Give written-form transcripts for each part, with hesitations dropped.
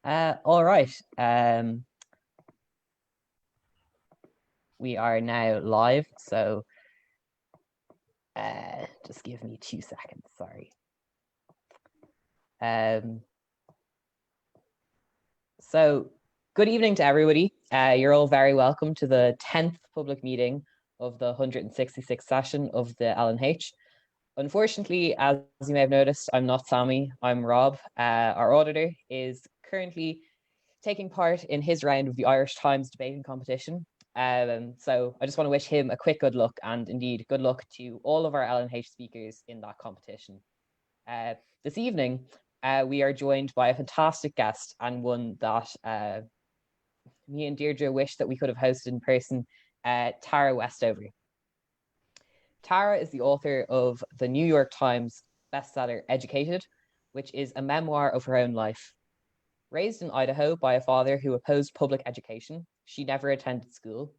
All right. We are now live, so just give me 2 seconds, sorry. So good evening to everybody. You're all very welcome to the 10th public meeting of the 166th session of the LNH. Unfortunately, as you may have noticed, I'm not Sammy, I'm Rob. Our auditor is currently taking part in his round of the Irish Times debating competition. So I just want to wish him a quick good luck, and indeed good luck to all of our LNH speakers in that competition. This evening, we are joined by a fantastic guest, and one that me and Deirdre wish that we could have hosted in person, Tara Westover. Tara is the author of the New York Times bestseller Educated, which is a memoir of her own life. Raised in Idaho by a father who opposed public education, she never attended school.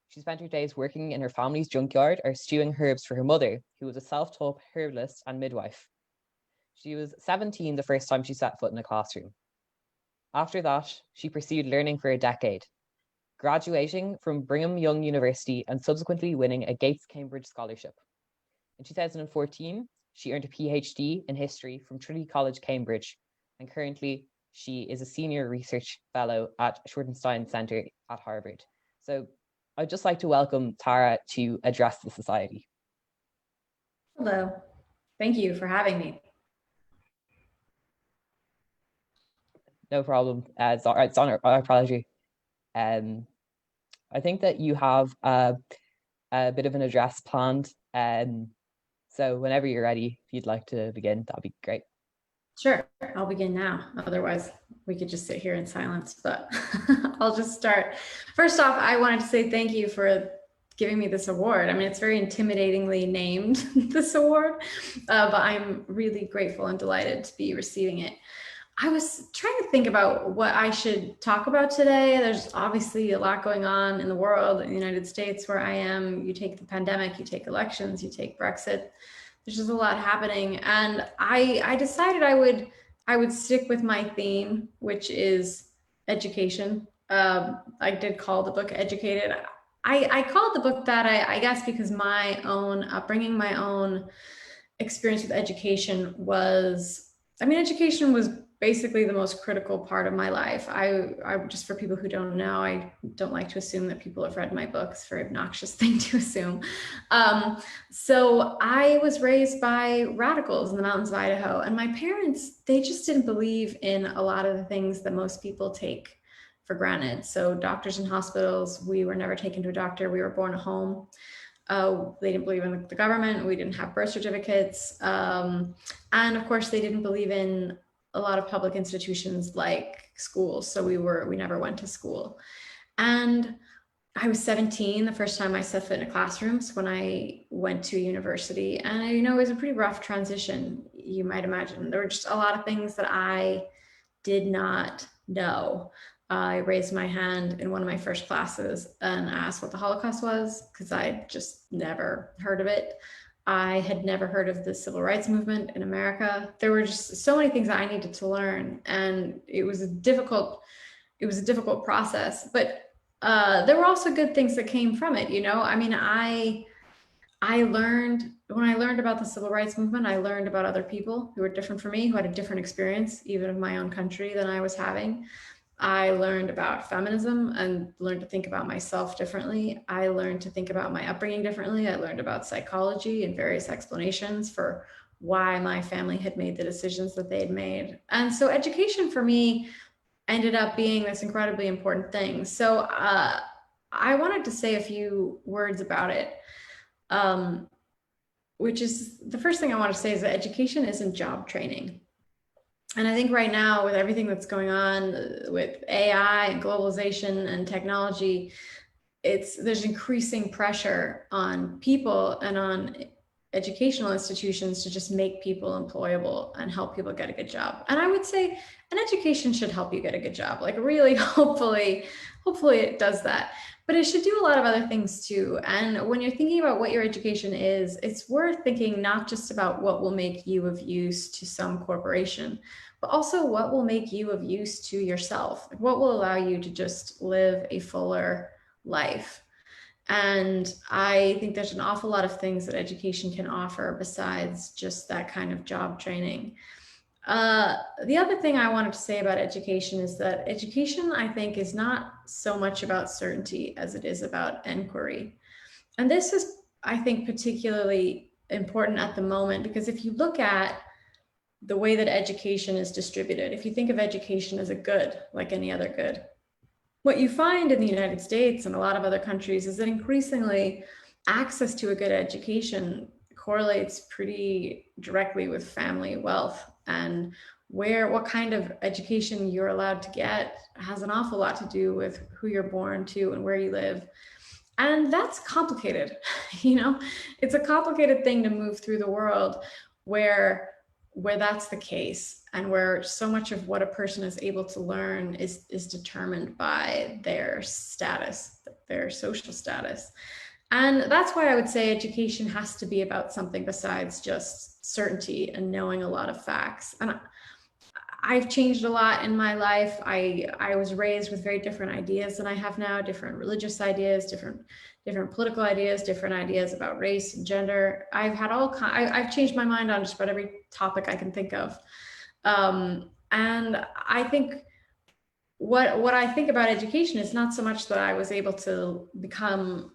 She spent her days working in her family's junkyard or stewing herbs for her mother, who was a self-taught herbalist and midwife. She was 17 the first time she set foot in a classroom. After that, she pursued learning for a decade, graduating from Brigham Young University and subsequently winning a Gates Cambridge scholarship. In 2014, she earned a PhD in history from Trinity College, Cambridge, and currently she is a senior research fellow at Schwarzenstein Center at Harvard. So I'd just like to welcome Tara to address the society. Hello, thank you for having me. No problem. It's on our pleasure. I think that you have a bit of an address planned. So whenever you're ready, if you'd like to begin, that'd be great. Sure, I'll begin now. Otherwise, we could just sit here in silence, but I'll just start. First off, I wanted to say thank you for giving me this award. I mean, it's very intimidatingly named, this award, but I'm really grateful and delighted to be receiving it. I was trying to think about what I should talk about today. There's obviously a lot going on in the world, in the United States where I am. You take the pandemic, you take elections, you take Brexit. There's just a lot happening. And I decided I would stick with my theme, which is education. I did call the book Educated. I called the book that, I guess, because my own upbringing, my own experience with education was, education was basically the most critical part of my life. I just, for people who don't know, I don't like to assume that people have read my books. Very obnoxious thing to assume. So I was raised by radicals in the mountains of Idaho, and my parents, they just didn't believe in a lot of the things that most people take for granted. So doctors and hospitals, we were never taken to a doctor. We were born at home. They didn't believe in the government. We didn't have birth certificates. And of course, they didn't believe in a lot of public institutions like schools. So we never went to school. And I was 17 the first time I set foot in a classroom. So when I went to university, and it was a pretty rough transition, you might imagine. There were just a lot of things that I did not know. I raised my hand in one of my first classes and asked what the Holocaust was, because I just never heard of it. I had never heard of the civil rights movement in America. There were just so many things that I needed to learn, and it was a difficult process. But there were also good things that came from it. I learned, when I learned about the civil rights movement, I learned about other people who were different from me, who had a different experience, even of my own country, than I was having. I learned about feminism and learned to think about myself differently. I learned to think about my upbringing differently. I learned about psychology and various explanations for why my family had made the decisions that they had made. And so education for me ended up being this incredibly important thing. So I wanted to say a few words about it, which is, the first thing I want to say is that education isn't job training. And I think right now, with everything that's going on with AI and globalization and technology, there's increasing pressure on people and on educational institutions to just make people employable and help people get a good job. And I would say an education should help you get a good job. Like, really, hopefully it does that. But it should do a lot of other things too. And when you're thinking about what your education is, it's worth thinking not just about what will make you of use to some corporation, but also what will make you of use to yourself? What will allow you to just live a fuller life? And I think there's an awful lot of things that education can offer besides just that kind of job training. The other thing I wanted to say about education is that education, I think, is not so much about certainty as it is about inquiry. And this is, I think, particularly important at the moment, because if you look at the way that education is distributed, if you think of education as a good, like any other good, what you find in the United States and a lot of other countries is that increasingly access to a good education correlates pretty directly with family wealth, and what kind of education you're allowed to get has an awful lot to do with who you're born to and where you live. And that's complicated. It's a complicated thing to move through the world where that's the case, and where so much of what a person is able to learn is determined by their status, their social status. And that's why I would say education has to be about something besides just certainty and knowing a lot of facts. And I've changed a lot in my life. I was raised with very different ideas than I have now, different religious ideas, different political ideas, different ideas about race and gender. I've changed my mind on just about every topic I can think of. And I think what I think about education is not so much that I was able to become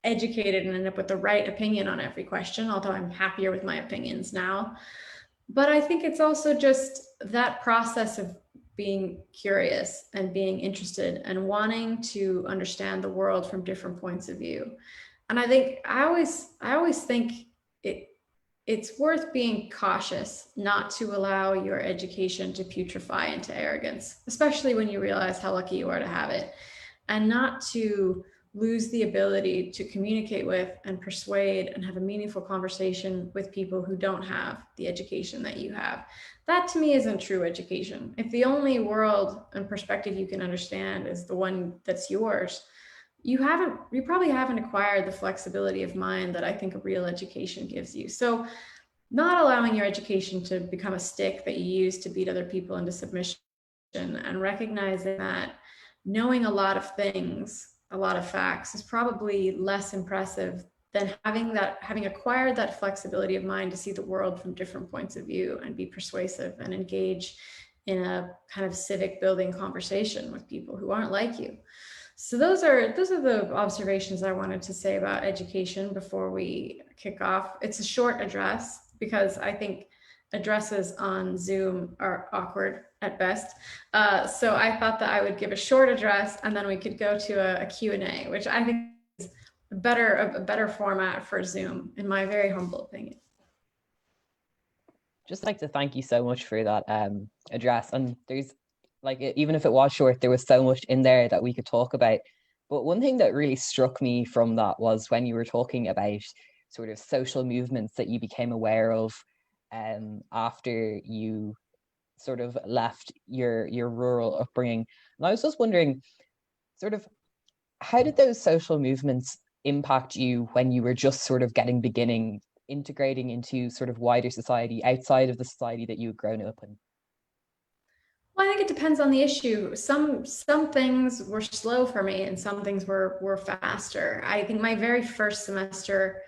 educated and end up with the right opinion on every question, although I'm happier with my opinions now. But I think it's also just that process of being curious and being interested and wanting to understand the world from different points of view. And I think I always think it's worth being cautious not to allow your education to putrefy into arrogance, especially when you realize how lucky you are to have it, and not to lose the ability to communicate with and persuade and have a meaningful conversation with people who don't have the education that you have. That to me isn't true education. If the only world and perspective you can understand is the one that's yours, you probably haven't acquired the flexibility of mind that I think a real education gives you. So not allowing your education to become a stick that you use to beat other people into submission, and recognizing that knowing a lot of things, a lot of facts, is probably less impressive than having acquired that flexibility of mind to see the world from different points of view and be persuasive and engage in a kind of civic building conversation with people who aren't like you. So those are the observations I wanted to say about education before we kick off. It's a short address because I think addresses on Zoom are awkward at best. So I thought that I would give a short address and then we could go to a Q&A, which I think is a better format for Zoom, in my very humble opinion. Just like to thank you so much for that address. And there's even if it was short, there was so much in there that we could talk about. But one thing that really struck me from that was when you were talking about sort of social movements that you became aware of after you sort of left your rural upbringing. And I was just wondering, sort of, how did those social movements impact you when you were just sort of beginning integrating into sort of wider society outside of the society that you had grown up in? Well, I think it depends on the issue. Some things were slow for me and some things were faster. I think my very first semester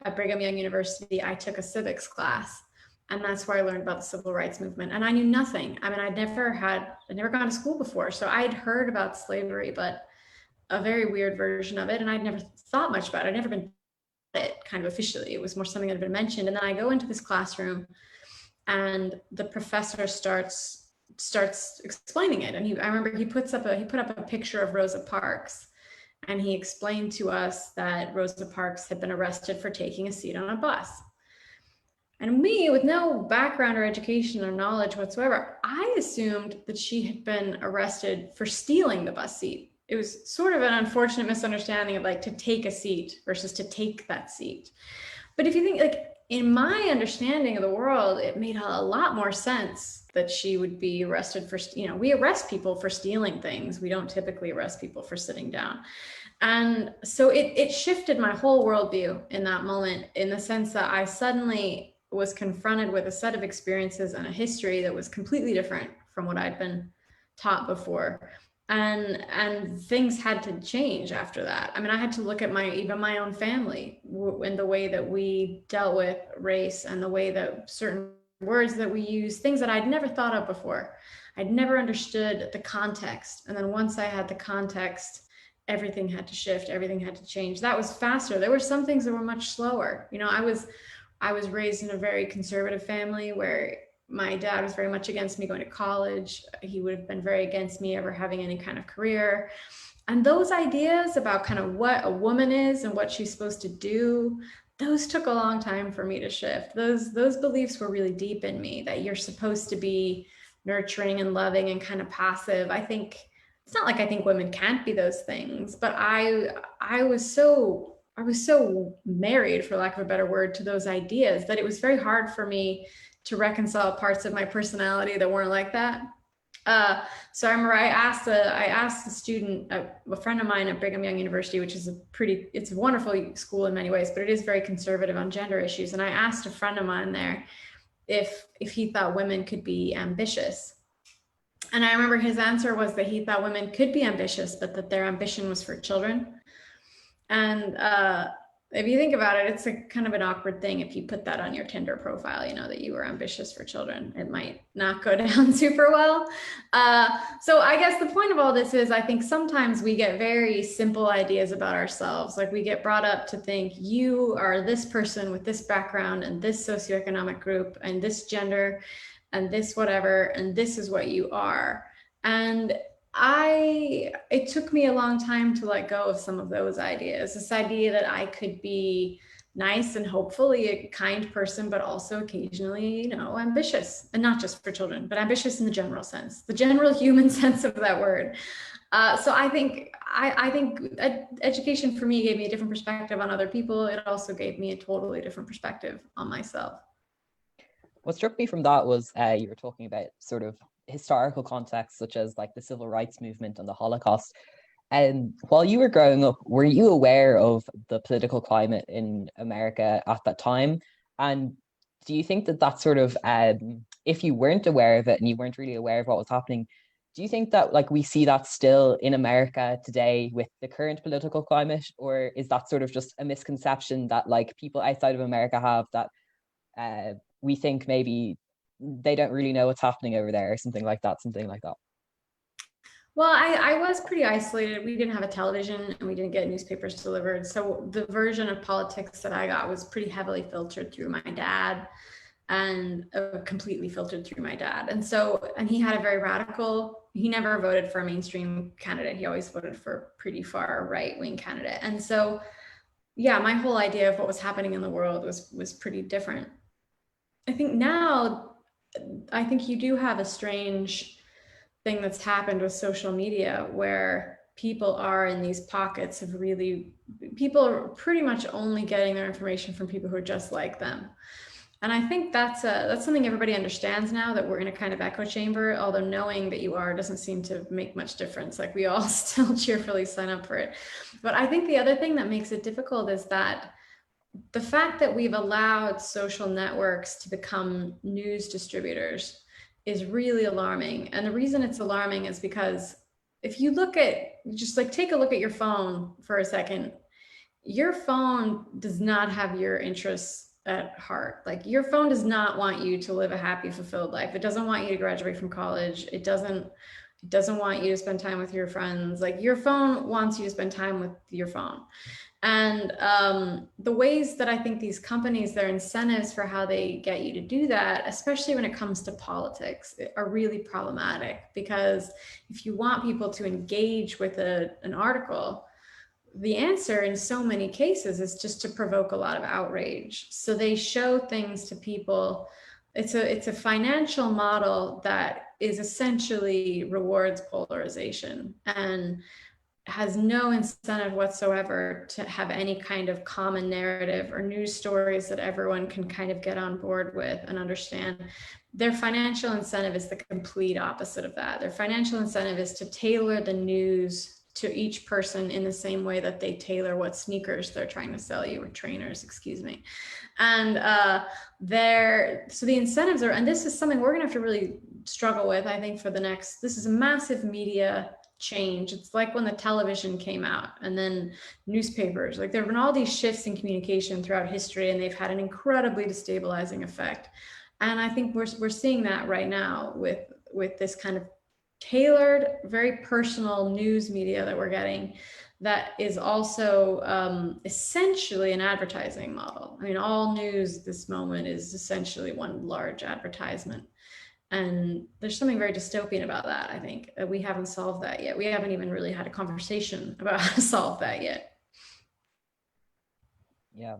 at Brigham Young University, I took a civics class, and that's where I learned about the civil rights movement. And I knew nothing. I mean, I'd never gone to school before. So I'd heard about slavery, but a very weird version of it. And I'd never thought much about it. I'd never been taught it kind of officially. It was more something that had been mentioned. And then I go into this classroom and the professor starts explaining it. And I remember he put up a picture of Rosa Parks, and he explained to us that Rosa Parks had been arrested for taking a seat on a bus. And me, with no background or education or knowledge whatsoever, I assumed that she had been arrested for stealing the bus seat. It was sort of an unfortunate misunderstanding of to take a seat versus to take that seat. But if you think in my understanding of the world, it made a lot more sense that she would be arrested for, we arrest people for stealing things. We don't typically arrest people for sitting down. And so it shifted my whole worldview in that moment, in the sense that I suddenly was confronted with a set of experiences and a history that was completely different from what I'd been taught before. And things had to change after that. I mean, I had to look at even my own family and the way that we dealt with race and the way that certain words that we use, things that I'd never thought of before. I'd never understood the context. And then once I had the context, everything had to shift, everything had to change. That was faster. There were some things that were much slower. You know, I was raised in a very conservative family where my dad was very much against me going to college. He would have been very against me ever having any kind of career. And those ideas about kind of what a woman is and what she's supposed to do, those took a long time for me to shift. Those beliefs were really deep in me, that you're supposed to be nurturing and loving and kind of passive. I think it's not like I think women can't be those things, but I was so married, for lack of a better word, to those ideas that it was very hard for me to reconcile parts of my personality that weren't like that. So I remember I asked a student, a friend of mine at Brigham Young University, which is it's a wonderful school in many ways, but it is very conservative on gender issues. And I asked a friend of mine there if he thought women could be ambitious. And I remember his answer was that he thought women could be ambitious, but that their ambition was for children. And if you think about it, it's a kind of an awkward thing if you put that on your Tinder profile, you know, that you were ambitious for children. It might not go down super well. So I guess the point of all this is, I think sometimes we get very simple ideas about ourselves. Like we get brought up to think you are this person with this background and this socioeconomic group and this gender and this whatever, and this is what you are. And it took me a long time to let go of some of those ideas. This idea that I could be nice and hopefully a kind person, but also occasionally, you know, ambitious, and not just for children, but ambitious in the general sense, the general human sense of that word. So I think education for me gave me a different perspective on other people. It also gave me a totally different perspective on myself. What struck me from that was you were talking about sort of historical contexts such as like the civil rights movement and the Holocaust. And while you were growing up, were you aware of the political climate in America at that time? And do you think that that sort of, if you weren't aware of it and you weren't really aware of what was happening, do you think that like we see that still in America today with the current political climate? Or is that sort of just a misconception that like people outside of America have, that we think maybe they don't really know what's happening over there or something like that? Well, I was pretty isolated. We didn't have a television and we didn't get newspapers delivered. So the version of politics that I got was pretty heavily filtered through my dad, and completely filtered through my dad. And he had a very radical, he never voted for a mainstream candidate. He always voted for a pretty far right-wing candidate. And so, yeah, my whole idea of what was happening in the world was pretty different. I think now, I think you do have a strange thing that's happened with social media where people are in these pockets of people are pretty much only getting their information from people who are just like them. And I think that's something everybody understands now, that we're in a kind of echo chamber, although knowing that you are doesn't seem to make much difference. Like we all still cheerfully sign up for it. But I think the other thing that makes it difficult is that the fact that we've allowed social networks to become news distributors is really alarming. And the reason it's alarming is because if you take a look at your phone for a second, your phone does not have your interests at heart. Like your phone does not want you to live a happy, fulfilled life. It doesn't want you to graduate from college. It doesn't want you to spend time with your friends. Like your phone wants you to spend time with your phone. And the ways that I think these companies, their incentives for how they get you to do that, especially when it comes to politics, are really problematic. Because if you want people to engage with an article, the answer in so many cases is just to provoke a lot of outrage. So they show things to people. It's a financial model that is essentially rewards polarization and has no incentive whatsoever to have any kind of common narrative or news stories that everyone can kind of get on board with and understand. Their financial incentive is the complete opposite of that. Their financial incentive is to tailor the news to each person in the same way that they tailor what sneakers they're trying to sell you, or trainers, excuse me. And so the incentives are, and this is something we're gonna have to really struggle with, I think, for the next, this is a massive media change. It's like when the television came out and then newspapers, like there have been all these shifts in communication throughout history, and they've had an incredibly destabilizing effect. And I think we're seeing that right now with this kind of tailored, very personal news media that we're getting, that is also essentially an advertising model. I mean, all news at this moment is essentially one large advertisement. And there's something very dystopian about that, I think. We haven't solved that yet. We haven't even really had a conversation about how to solve that yet. Yeah.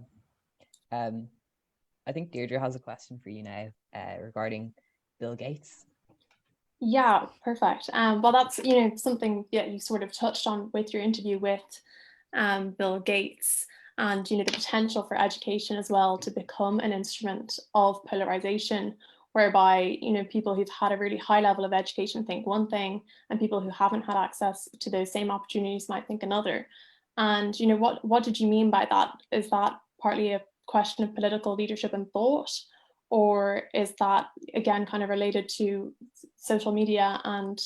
I think Deirdre has a question for you now regarding Bill Gates. Yeah, perfect. Well, that's, something that you sort of touched on with your interview with Bill Gates, and, the potential for education as well to become an instrument of polarization, whereby, people who've had a really high level of education think one thing, and people who haven't had access to those same opportunities might think another. And, what did you mean by that? Is that partly a question of political leadership and thought? Or is that, again, kind of related to social media and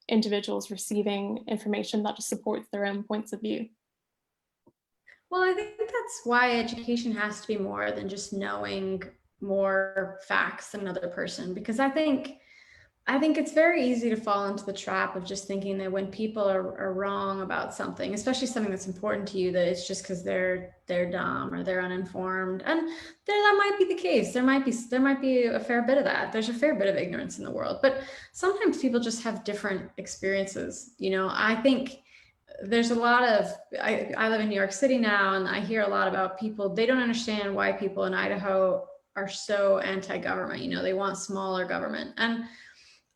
individuals receiving information that just supports their own points of view? Well, I think that's why education has to be more than just knowing more facts than another person, because I think it's very easy to fall into the trap of just thinking that when people are wrong about something, especially something that's important to you, that it's just because they're dumb or they're uninformed. And that might be the case. There might be a fair bit of that. There's a fair bit of ignorance in the world, but sometimes people just have different experiences. I think there's a lot of, I live in New York City now, and I hear a lot about people, they don't understand why people in Idaho are so anti-government. They want smaller government. And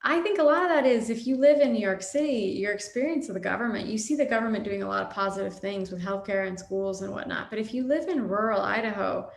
I think a lot of that is, if you live in New York City, your experience of the government, you see the government doing a lot of positive things with healthcare and schools and whatnot. But if you live in rural Idaho,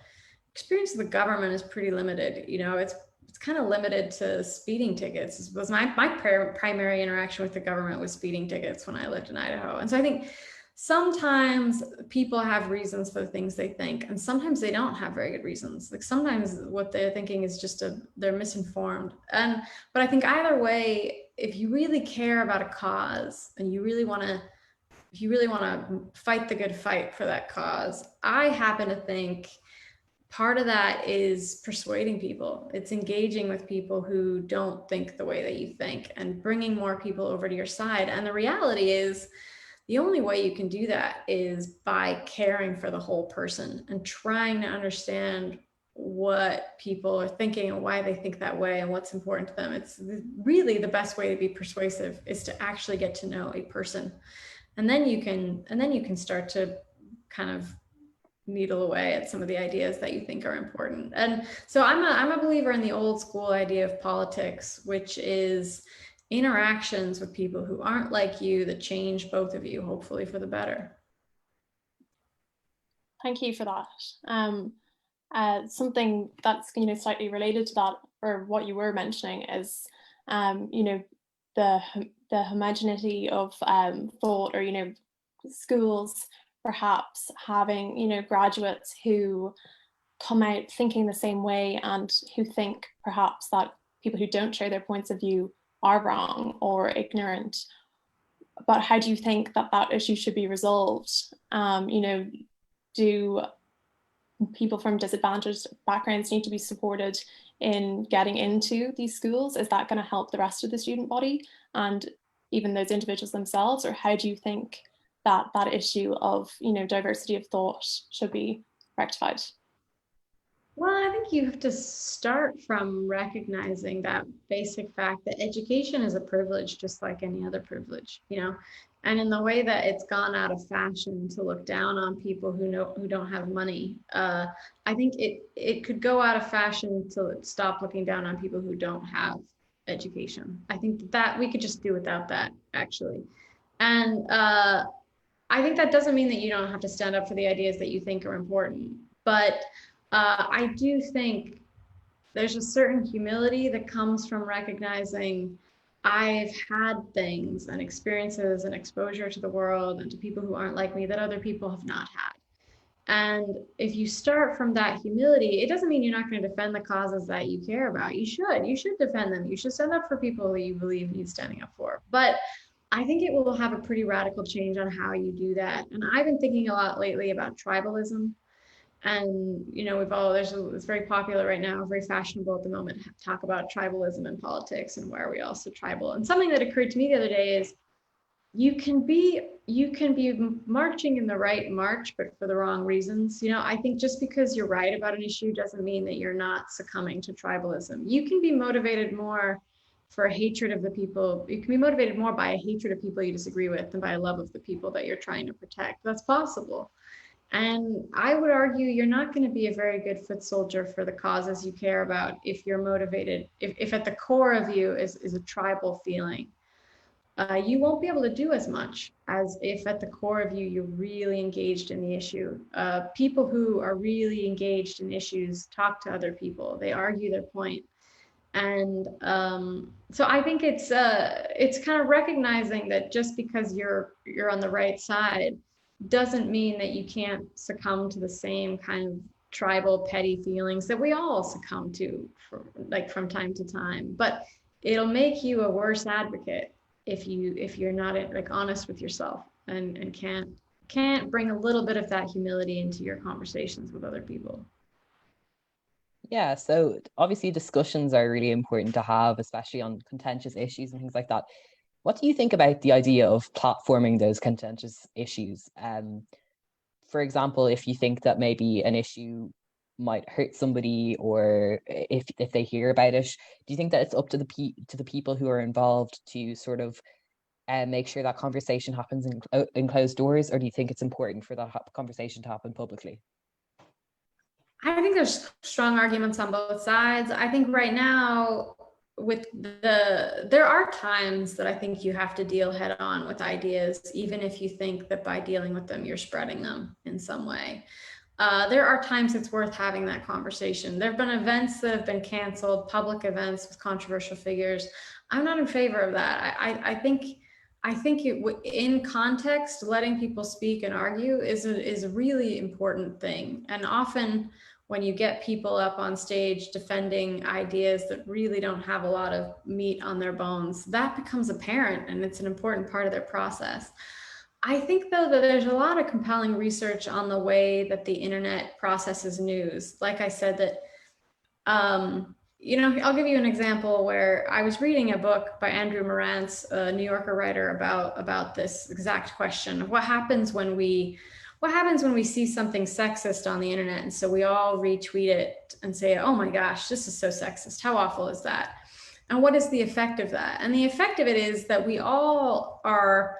experience of the government is pretty limited. It's kind of limited to speeding tickets. It was my primary interaction with the government was speeding tickets when I lived in Idaho. And so I think sometimes people have reasons for the things they think, and sometimes they don't have very good reasons. Like sometimes what they're thinking is just they're misinformed. But I think either way, if you really care about a cause and if you really want to fight the good fight for that cause, I happen to think part of that is persuading people. It's engaging with people who don't think the way that you think and bringing more people over to your side. And the reality is, the only way you can do that is by caring for the whole person and trying to understand what people are thinking and why they think that way and what's important to them. It's really the best way to be persuasive, is to actually get to know a person. And then you can start to kind of needle away at some of the ideas that you think are important. And so I'm a believer in the old school idea of politics, which is interactions with people who aren't like you that change both of you, hopefully for the better. Thank you for that. Something that's slightly related to that, or what you were mentioning, is the homogeneity of thought, or schools perhaps having graduates who come out thinking the same way, and who think perhaps that people who don't share their points of view are wrong or ignorant. But how do you think that issue should be resolved? Do people from disadvantaged backgrounds need to be supported in getting into these schools? Is that going to help the rest of the student body and even those individuals themselves? Or how do you think that issue of diversity of thought should be rectified? Well, I think you have to start from recognizing that basic fact that education is a privilege, just like any other privilege, and in the way that it's gone out of fashion to look down on people who don't have money, I think it could go out of fashion to stop looking down on people who don't have education. I think that we could just do without that, actually. And I think that doesn't mean that you don't have to stand up for the ideas that you think are important, but I do think there's a certain humility that comes from recognizing I've had things and experiences and exposure to the world and to people who aren't like me that other people have not had. And if you start from that humility, it doesn't mean you're not going to defend the causes that you care about. You should. You should defend them. You should stand up for people who you believe need standing up for. But I think it will have a pretty radical change on how you do that. And I've been thinking a lot lately about tribalism. And it's very popular right now, very fashionable at the moment, to talk about tribalism in politics and why are we all so tribal. And something that occurred to me the other day is you can be marching in the right march, but for the wrong reasons. I think just because you're right about an issue doesn't mean that you're not succumbing to tribalism. You can be motivated more for a hatred of the people. You can be motivated more by a hatred of people you disagree with than by a love of the people that you're trying to protect. That's possible. And I would argue you're not going to be a very good foot soldier for the causes you care about if you're motivated, if at the core of you is a tribal feeling. You won't be able to do as much as if at the core of you, you're really engaged in the issue. People who are really engaged in issues talk to other people. They argue their point. And so I think it's kind of recognizing that just because you're on the right side doesn't mean that you can't succumb to the same kind of tribal petty feelings that we all succumb to from time to time. But it'll make you a worse advocate if you're not honest with yourself and can't bring a little bit of that humility into your conversations with other people. Yeah, so obviously discussions are really important to have, especially on contentious issues and things like that. What do you think about the idea of platforming those contentious issues? For example, if you think that maybe an issue might hurt somebody, or if they hear about it, do you think that it's up to the people who are involved to sort of make sure that conversation happens in closed doors, or do you think it's important for that conversation to happen publicly? I think there's strong arguments on both sides. I think right now there are times that I think you have to deal head on with ideas, even if you think that by dealing with them, you're spreading them in some way. There are times it's worth having that conversation. There have been events that have been canceled, public events with controversial figures. I'm not in favor of that. I think in context, letting people speak and argue is a really important thing. And often when you get people up on stage defending ideas that really don't have a lot of meat on their bones, that becomes apparent, and it's an important part of their process. I think, though, that there's a lot of compelling research on the way that the internet processes news. Like I said, that, I'll give you an example where I was reading a book by Andrew Marantz, a New Yorker writer, about this exact question of what happens when we see something sexist on the internet. And so we all retweet it and say, oh my gosh, this is so sexist. How awful is that? And what is the effect of that? And the effect of it is that we all are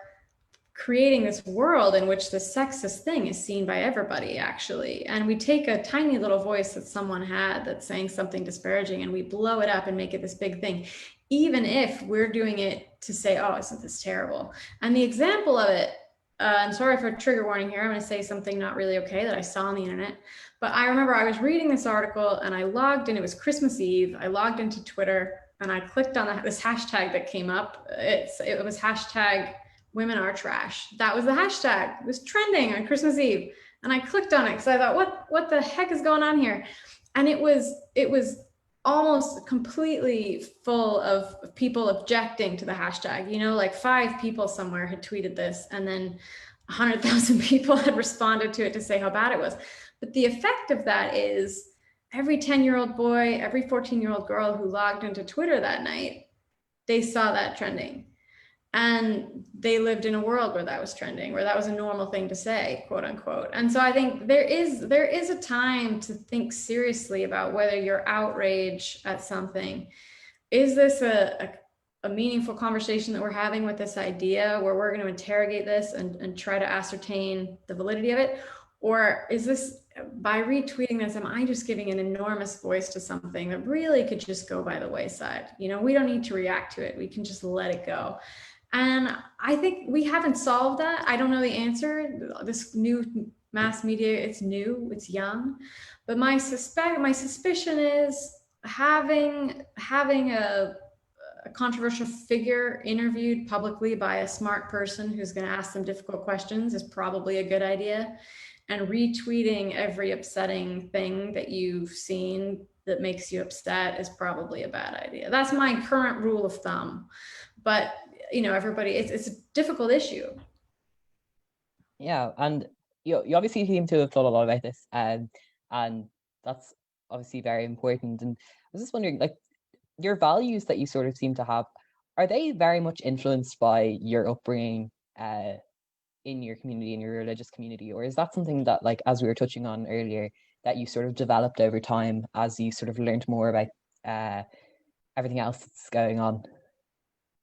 creating this world in which the sexist thing is seen by everybody, actually. And we take a tiny little voice that someone had that's saying something disparaging, and we blow it up and make it this big thing, even if we're doing it to say, oh, isn't this terrible? And the example of it, and sorry for trigger warning here, I'm going to say something not really okay that I saw on the internet, but I remember I was reading this article and I logged in, it was Christmas Eve, I logged into Twitter and I clicked on this hashtag that came up. It was hashtag women are trash. That was the hashtag. It was trending on Christmas Eve. And I clicked on it because I thought, what the heck is going on here? And it was almost completely full of people objecting to the hashtag. Like 5 people somewhere had tweeted this, and then 100,000 people had responded to it to say how bad it was. But the effect of that is every 10-year-old boy, every 14-year-old girl who logged into Twitter that night, they saw that trending. And they lived in a world where that was trending, where that was a normal thing to say, quote unquote. And so I think there is a time to think seriously about whether your outrage at something, is this a meaningful conversation that we're having with this idea where we're going to interrogate this and try to ascertain the validity of it? Or is this, by retweeting this, am I just giving an enormous voice to something that really could just go by the wayside? We don't need to react to it. We can just let it go. And I think we haven't solved that. I don't know the answer. This new mass media, it's new, it's young. But my suspicion is having a a controversial figure interviewed publicly by a smart person who's going to ask them difficult questions is probably a good idea. And retweeting every upsetting thing that you've seen that makes you upset is probably a bad idea. That's my current rule of thumb. But, you know, everybody, it's a difficult issue. Yeah, and you obviously seem to have thought a lot about this, and that's obviously very important. And I was just wondering, like, your values that you sort of seem to have, are they very much influenced by your upbringing in your community, in your religious community, or is that something that, like, as we were touching on earlier, that you sort of developed over time as you sort of learned more about everything else that's going on?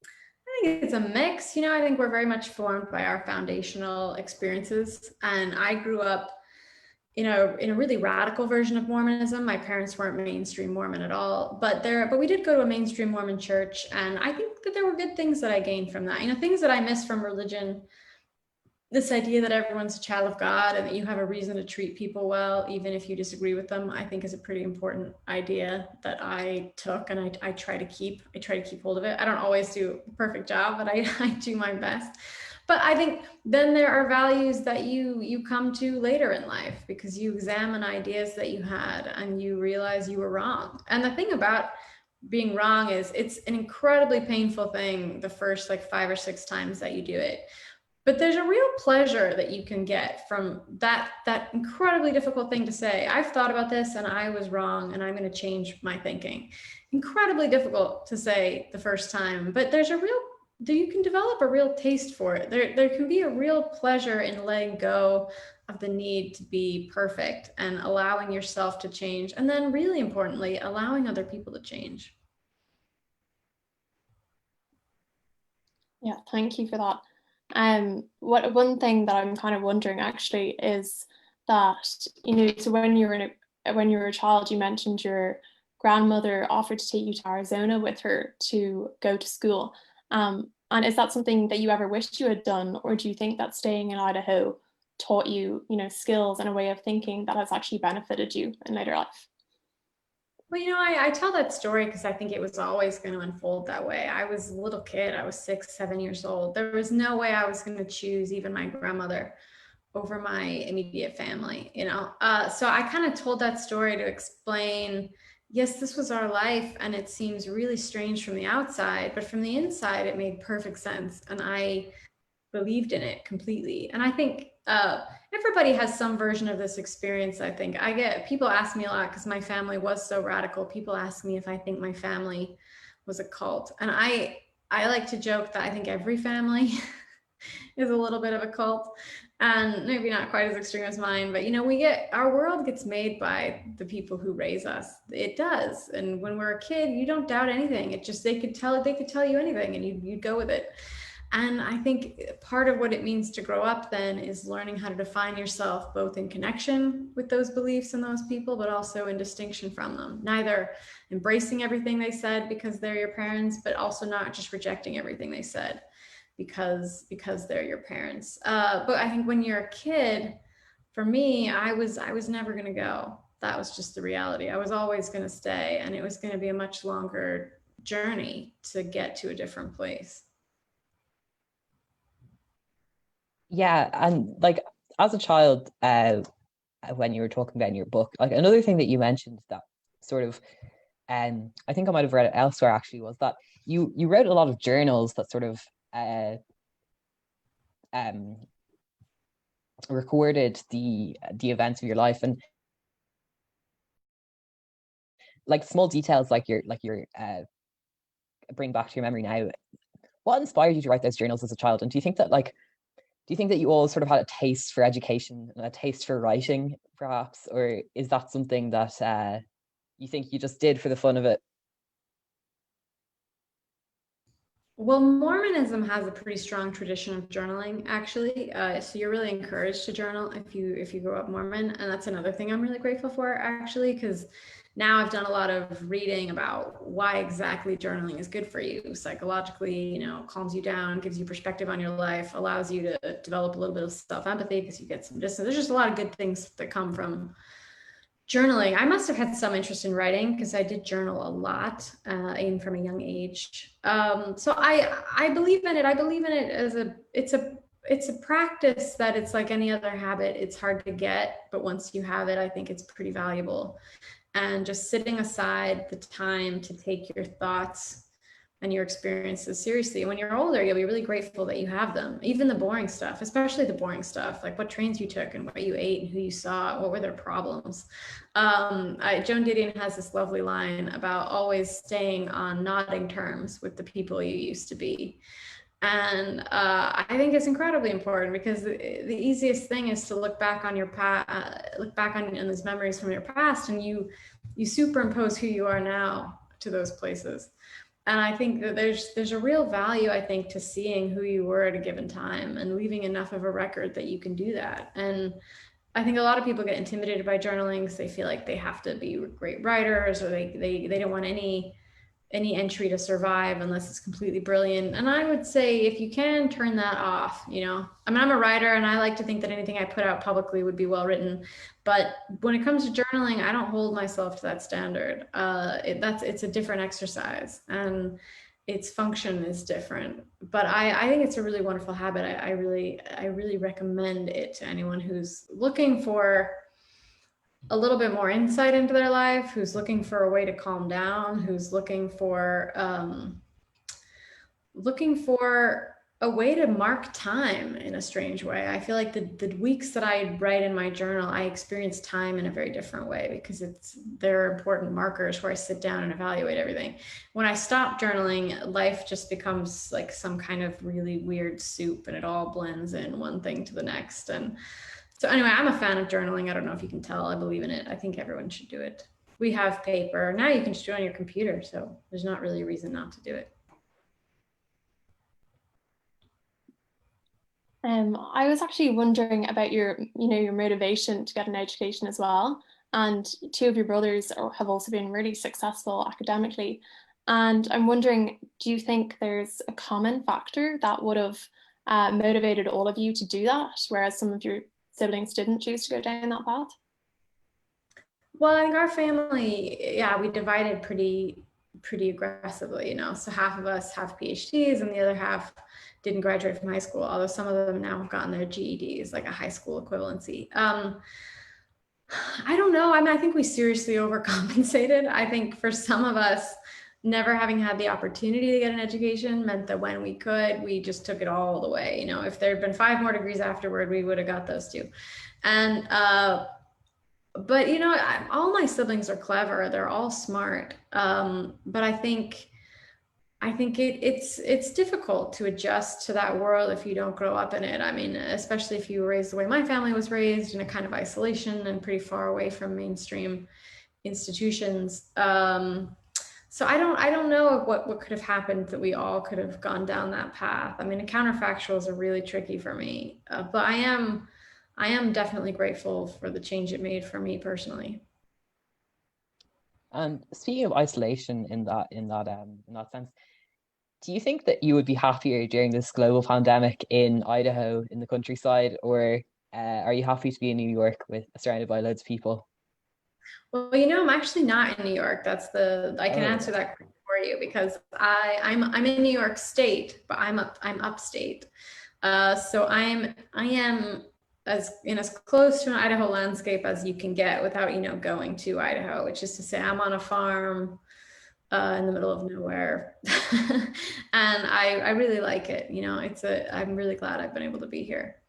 I think it's a mix. You know, I think we're very much formed by our foundational experiences. And I grew up, you know, in a really radical version of Mormonism. My parents weren't mainstream Mormon at all, but we did go to a mainstream Mormon church. And I think that there were good things that I gained from that. You know, things that I miss from religion, this idea that everyone's a child of God and that you have a reason to treat people well, even if you disagree with them, I think is a pretty important idea that I took, and I try to keep hold of it. I don't always do a perfect job, but I do my best. But I think then there are values that you come to later in life because you examine ideas that you had and you realize you were wrong. And the thing about being wrong is it's an incredibly painful thing the first like 5 or 6 times that you do it. But there's a real pleasure that you can get from that incredibly difficult thing to say. I've thought about this and I was wrong and I'm going to change my thinking. Incredibly difficult to say the first time, but you can develop a real taste for it. There can be a real pleasure in letting go of the need to be perfect and allowing yourself to change. And then really importantly, allowing other people to change. Yeah, thank you for that. One thing that I'm kind of wondering actually is that, you know, so when you were a child, you mentioned your grandmother offered to take you to Arizona with her to go to school. And is that something that you ever wished you had done, or do you think that staying in Idaho taught you, you know, skills and a way of thinking that has actually benefited you in later life? Well, you know, I tell that story because I think it was always going to unfold that way. I was a little kid. I was 6, 7 years old. There was no way I was going to choose even my grandmother over my immediate family, you know? So I kind of told that story to explain, yes, this was our life and it seems really strange from the outside, but from the inside, it made perfect sense. And I believed in it completely. And I think everybody has some version of this experience. I think I get people ask me a lot because my family was so radical. People ask me if I think my family was a cult. And I like to joke that I think every family is a little bit of a cult, and maybe not quite as extreme as mine, but you know, our world gets made by the people who raise us. It does. And when we're a kid, you don't doubt anything. It just, they could tell you anything and you'd go with it. And I think part of what it means to grow up then is learning how to define yourself both in connection with those beliefs and those people, but also in distinction from them. Neither embracing everything they said because they're your parents, but also not just rejecting everything they said because they're your parents. But I think when you're a kid, for me, I was never going to go. That was just the reality. I was always going to stay, and it was going to be a much longer journey to get to a different place. Yeah, and like as a child, when you were talking about in your book, like another thing that you mentioned that sort of, I think I might have read it elsewhere actually, was that you wrote a lot of journals that sort of um recorded the events of your life, and like small details like your bring back to your memory now. What inspired you to write those journals as a child? And do you think that you all sort of had a taste for education and a taste for writing, perhaps? Or is that something that you think you just did for the fun of it? Well, Mormonism has a pretty strong tradition of journaling, actually. So you're really encouraged to journal if you grow up Mormon, and that's another thing I'm really grateful for, actually, because now I've done a lot of reading about why exactly journaling is good for you psychologically. You know, calms you down, gives you perspective on your life, allows you to develop a little bit of self-empathy because you get some distance. There's just a lot of good things that come from Journaling. I must have had some interest in writing because I did journal a lot, even from a young age. So I believe in it. I believe in it as it's a practice that it's like any other habit. It's hard to get, but once you have it, I think it's pretty valuable. And just sitting aside the time to take your thoughts and your experiences seriously. When you're older, you'll be really grateful that you have them. Even the boring stuff, especially the boring stuff, like what trains you took and what you ate and who you saw, what were their problems. Joan Didion has this lovely line about always staying on nodding terms with the people you used to be. And I think it's incredibly important because the easiest thing is to look back on your past, look back on those memories from your past, and you superimpose who you are now to those places. And I think that there's a real value, I think, to seeing who you were at a given time and leaving enough of a record that you can do that. And I think a lot of people get intimidated by journaling because they feel like they have to be great writers, or they don't want any entry to survive unless it's completely brilliant. And I would say if you can turn that off, I mean, I'm a writer and I like to think that anything I put out publicly would be well written. But when it comes to journaling, I don't hold myself to that standard. It's a different exercise and its function is different. But I think it's a really wonderful habit. I really recommend it to anyone who's looking for a little bit more insight into their life, who's looking for a way to calm down, who's looking for a way to mark time in a strange way. I feel like the weeks that I write in my journal, I experience time in a very different way because they're important markers where I sit down and evaluate everything. When I stop journaling, life just becomes like some kind of really weird soup and it all blends in one thing to the next. And so anyway, I'm a fan of journaling. I don't know if you can tell. I believe in it. I think everyone should do it. We have paper. Now you can just do it on your computer. So there's not really a reason not to do it. I was actually wondering about your motivation to get an education as well. And two of your brothers have also been really successful academically. And I'm wondering, do you think there's a common factor that would have motivated all of you to do that, whereas some of your siblings didn't choose to go down that path? Well, I think our family, yeah, we divided pretty aggressively, So half of us have PhDs and the other half didn't graduate from high school, although some of them now have gotten their GEDs, like a high school equivalency. I don't know. I mean, I think we seriously overcompensated. I think for some of us, never having had the opportunity to get an education meant that when we could, we just took it all the way. If there had been 5 more degrees afterward, we would have got those too. And but all my siblings are clever. They're all smart. But I think it's difficult to adjust to that world if you don't grow up in it. I mean, especially if you were raised the way my family was raised, in a kind of isolation and pretty far away from mainstream institutions. So I don't know what could have happened that we all could have gone down that path. I mean, the counterfactuals are really tricky for me, but I am definitely grateful for the change it made for me personally. And speaking of isolation in that sense, do you think that you would be happier during this global pandemic in Idaho, in the countryside, or are you happy to be in New York surrounded by loads of people? Well, I'm actually not in New York. I can answer that for you because I'm in New York State, but I'm upstate. So I am as close to an Idaho landscape as you can get without going to Idaho, which is to say I'm on a farm in the middle of nowhere, and I really like it. I'm really glad I've been able to be here.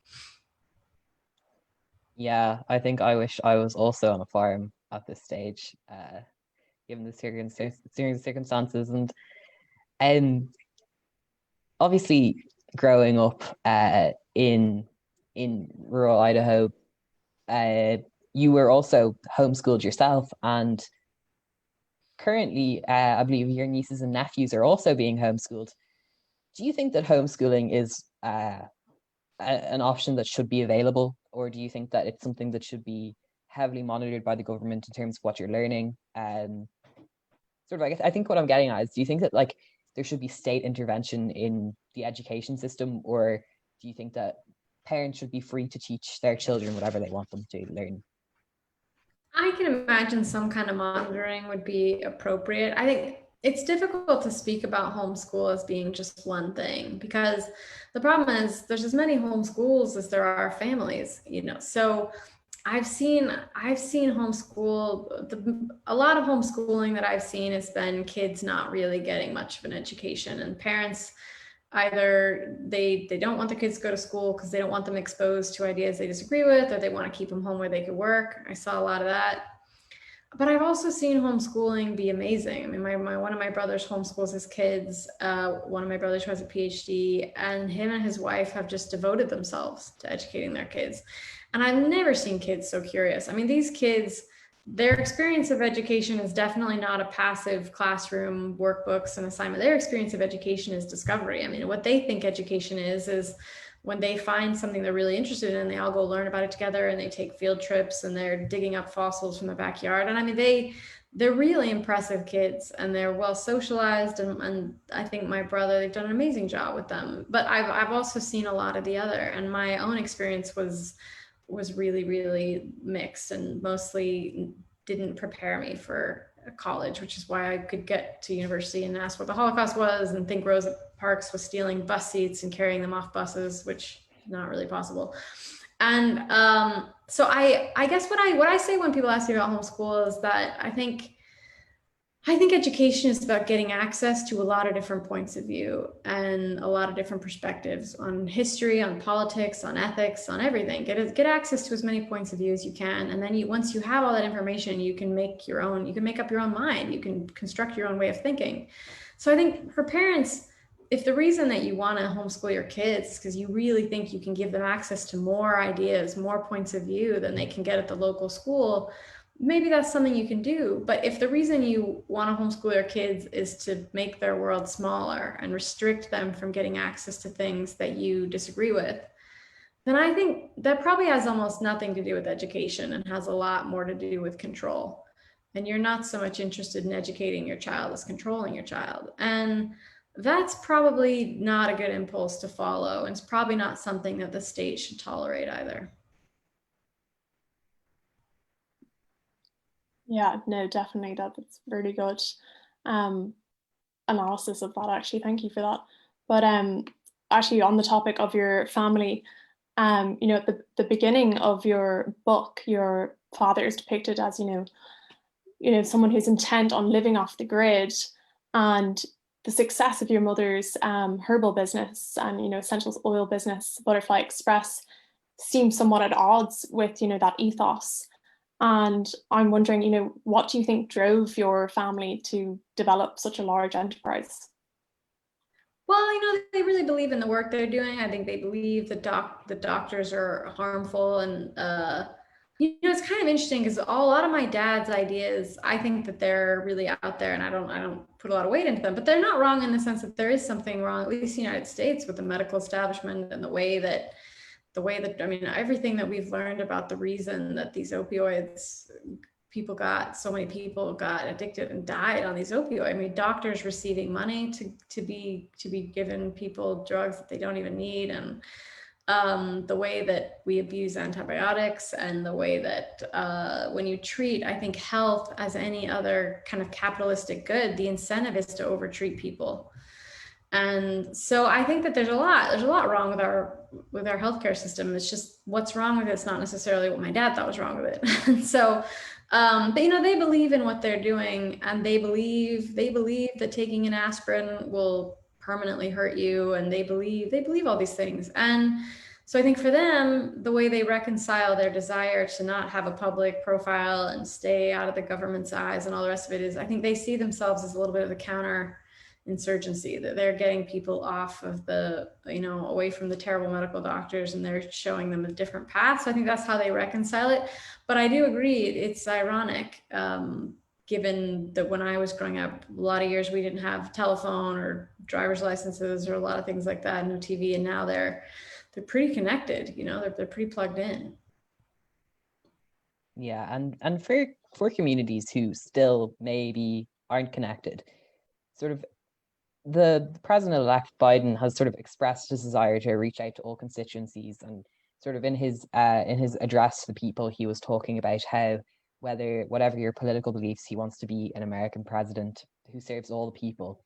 Yeah, I think I wish I was also on a farm at this stage, given the circumstances. And obviously growing up in rural Idaho, you were also homeschooled yourself, and currently I believe your nieces and nephews are also being homeschooled. Do you think that homeschooling is an option that should be available, or do you think that it's something that should be heavily monitored by the government in terms of what you're learning? I think what I'm getting at is, do you think that like there should be state intervention in the education system, or do you think that parents should be free to teach their children whatever they want them to learn? I can imagine some kind of monitoring would be appropriate. I think it's difficult to speak about homeschool as being just one thing, because the problem is there's as many homeschools as there are families, you know. So I've seen homeschool. A lot of homeschooling that I've seen has been kids not really getting much of an education, and parents either they don't want the kids to go to school because they don't want them exposed to ideas they disagree with, or they want to keep them home where they could work. I saw a lot of that. But I've also seen homeschooling be amazing. I mean, my one of my brothers homeschools his kids. One of my brothers who has a PhD, and him and his wife have just devoted themselves to educating their kids. And I've never seen kids so curious. I mean, these kids, their experience of education is definitely not a passive classroom, workbooks, and assignment. Their experience of education is discovery. I mean, what they think education is when they find something they're really interested in, they all go learn about it together, and they take field trips, and they're digging up fossils from the backyard. And I mean, they're really impressive kids, and they're well socialized. And I think my brother, they've done an amazing job with them. But I've also seen a lot of the other, and my own experience was really, really mixed, and mostly didn't prepare me for college, which is why I could get to university and ask what the Holocaust was and think Rosa Parks was stealing bus seats and carrying them off buses, which is not really possible. And so I guess what I say when people ask me about homeschool is that I think education is about getting access to a lot of different points of view and a lot of different perspectives on history, on politics, on ethics, on everything. Get access to as many points of view as you can. And then once you have all that information, you can make up your own mind. You can construct your own way of thinking. So I think for parents, if the reason that you want to homeschool your kids is because you really think you can give them access to more ideas, more points of view than they can get at the local school, maybe that's something you can do. But if the reason you want to homeschool your kids is to make their world smaller and restrict them from getting access to things that you disagree with, then I think that probably has almost nothing to do with education and has a lot more to do with control. And you're not so much interested in educating your child as controlling your child. And that's probably not a good impulse to follow. And it's probably not something that the state should tolerate either. Yeah, no, definitely that's really good um, analysis of that, actually. Thank you for that. But actually, on the topic of your family, at the beginning of your book, your father is depicted as, someone who's intent on living off the grid, and the success of your mother's herbal business and, essentials oil business, Butterfly Express, seems somewhat at odds with, that ethos. And I'm wondering, what do you think drove your family to develop such a large enterprise? Well, they really believe in the work they're doing. I think they believe the doctors are harmful, and it's kind of interesting because a lot of my dad's ideas, I think that they're really out there, and I don't put a lot of weight into them, but they're not wrong in the sense that there is something wrong, at least in the United States, with the medical establishment and the way that I mean, everything that we've learned about the reason that these opioids, so many people got addicted and died on these opioids. I mean, doctors receiving money to be given people drugs that they don't even need, and the way that we abuse antibiotics, and the way that when you treat, I think, health as any other kind of capitalistic good, the incentive is to overtreat people. And so I think that there's a lot wrong with our healthcare system. It's just what's wrong with it's not necessarily what my dad thought was wrong with it. And so, but they believe in what they're doing, and they believe that taking an aspirin will permanently hurt you, and they believe all these things. And so I think for them, the way they reconcile their desire to not have a public profile and stay out of the government's eyes and all the rest of it is, I think they see themselves as a little bit of a counter insurgency, that they're getting people off of away from the terrible medical doctors, and they're showing them a different path. So I think that's how they reconcile it. But I do agree, it's ironic, given that when I was growing up, a lot of years we didn't have telephone or driver's licenses or a lot of things like that, no TV, and now they're pretty connected, they're pretty plugged in. Yeah, and for communities who still maybe aren't connected, sort of the President-elect Biden has sort of expressed his desire to reach out to all constituencies, and sort of in his address to the people, he was talking about how whatever your political beliefs, he wants to be an American president who serves all the people.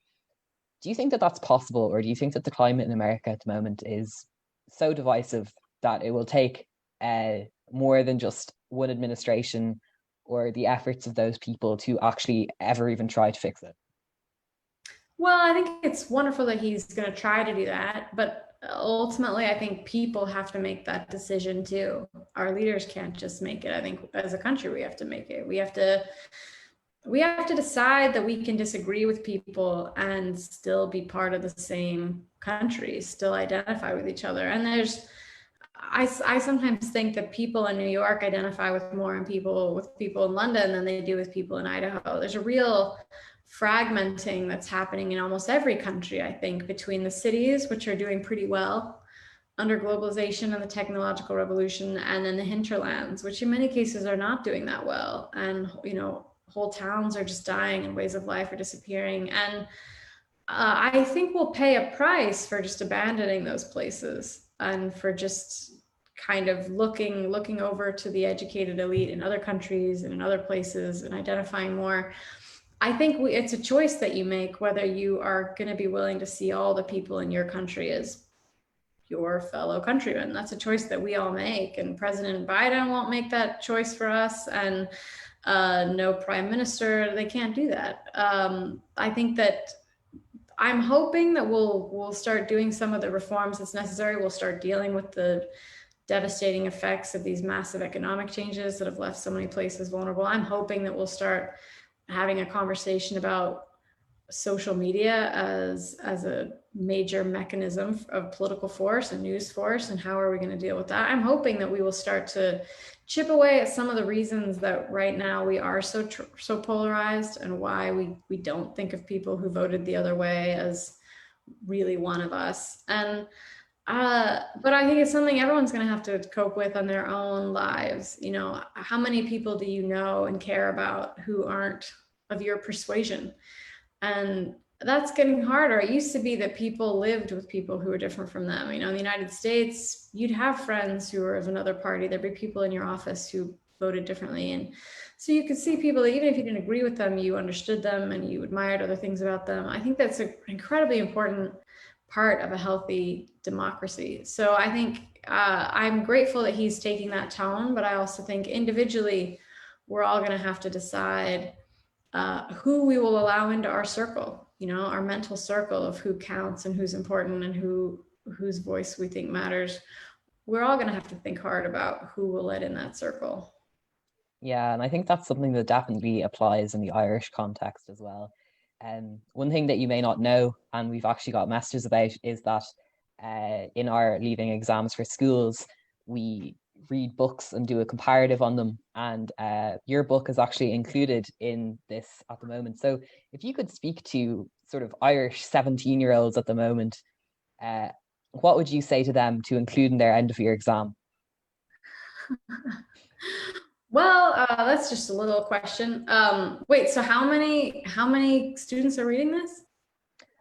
Do you think that that's possible, or do you think that the climate in America at the moment is so divisive that it will take more than just one administration or the efforts of those people to actually ever even try to fix it? Well, I think it's wonderful that he's going to try to do that, but ultimately, I think people have to make that decision too. Our leaders can't just make it. I think as a country, we have to make it. We have to decide that we can disagree with people and still be part of the same country, still identify with each other. And I sometimes think that people in New York identify with people in London than they do with people in Idaho. There's a real fragmenting that's happening in almost every country, I think, between the cities, which are doing pretty well under globalization and the technological revolution, and then the hinterlands, which in many cases are not doing that well. And, whole towns are just dying and ways of life are disappearing. And I think we'll pay a price for just abandoning those places and for just kind of looking over to the educated elite in other countries and in other places and identifying more. I think it's a choice that you make, whether you are going to be willing to see all the people in your country as your fellow countrymen. That's a choice that we all make, and President Biden won't make that choice for us, and no prime minister, they can't do that. I think that I'm hoping that we'll start doing some of the reforms that's necessary. We'll start dealing with the devastating effects of these massive economic changes that have left so many places vulnerable. I'm hoping that we'll start having a conversation about social media as a major mechanism of political force and news force, and how are we going to deal with that. I'm hoping that we will start to chip away at some of the reasons that right now we are so polarized, and why we don't think of people who voted the other way as really one of us. And but I think it's something everyone's going to have to cope with on their own lives. How many people do you know and care about who aren't of your persuasion? And that's getting harder. It used to be that people lived with people who were different from them. In the United States, you'd have friends who were of another party. There'd be people in your office who voted differently. And so you could see people that even if you didn't agree with them, you understood them and you admired other things about them. I think that's an incredibly important part of a healthy democracy. So I think I'm grateful that he's taking that tone, but I also think individually, we're all going to have to decide who we will allow into our circle, our mental circle of who counts and who's important and whose voice we think matters. We're all going to have to think hard about who we'll let in that circle. Yeah, and I think that's something that definitely applies in the Irish context as well. One thing that you may not know, and we've actually got messages about, is that in our leaving exams for schools, we read books and do a comparative on them. And your book is actually included in this at the moment. So if you could speak to sort of Irish 17-year-olds at the moment, what would you say to them to include in their end of year exam? Well, that's just a little question. Wait, so how many students are reading this?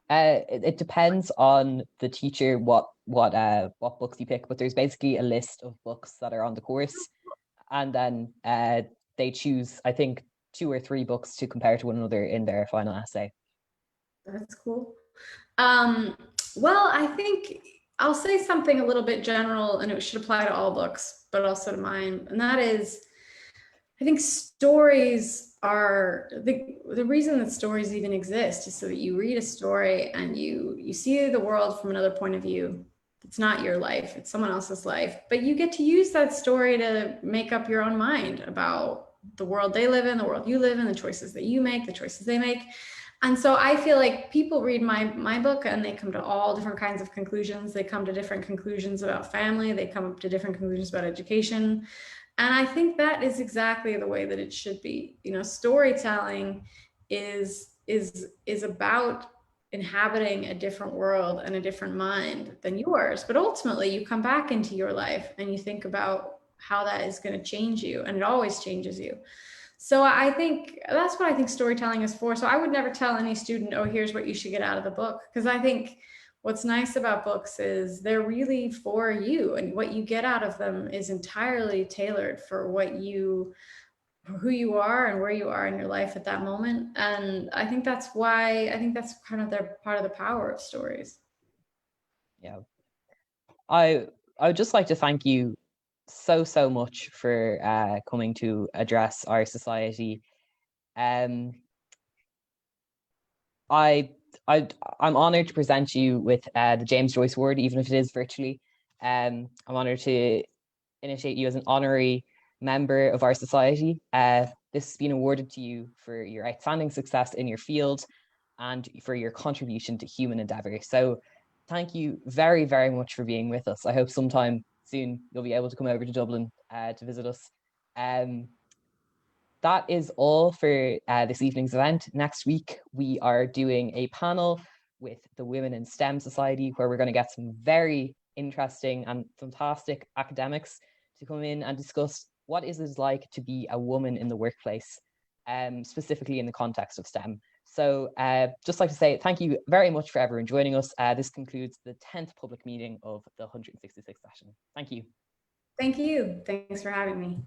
It depends on the teacher what books you pick, but there's basically a list of books that are on the course, and then they choose, I think, 2 or 3 books to compare to one another in their final essay. That's cool. Well, I think I'll say something a little bit general, and it should apply to all books, but also to mine, and that is, I think stories are the reason that stories even exist is so that you read a story and you see the world from another point of view. It's not your life, it's someone else's life, but you get to use that story to make up your own mind about the world they live in, the world you live in, the choices that you make, the choices they make. And so I feel like people read my book and they come to all different kinds of conclusions. They come to different conclusions about family. They come up to different conclusions about education. And I think that is exactly the way that it should be. Storytelling is about inhabiting a different world and a different mind than yours. But ultimately, you come back into your life and you think about how that is going to change you, and it always changes you. So I think that's what I think storytelling is for. So I would never tell any student, oh, here's what you should get out of the book, because I think what's nice about books is they're really for you, and what you get out of them is entirely tailored for what you who you are and where you are in your life at that moment. And I think that's kind of part of the power of stories. Yeah. I would just like to thank you so much for coming to address our society. Um, I'm honored to present you with the James Joyce Award, even if it is virtually. I'm honored to initiate you as an honorary member of our society. This has been awarded to you for your outstanding success in your field and for your contribution to human endeavor. So thank you very much for being with us. I hope sometime soon you'll be able to come over to Dublin to visit us. That is all for this evening's event. Next week, we are doing a panel with the Women in STEM Society, where we're going to get some very interesting and fantastic academics to come in and discuss what is it like to be a woman in the workplace, specifically in the context of STEM. So just like to say thank you very much for everyone joining us. This concludes the 10th public meeting of the 166th session. Thank you. Thank you. Thanks for having me.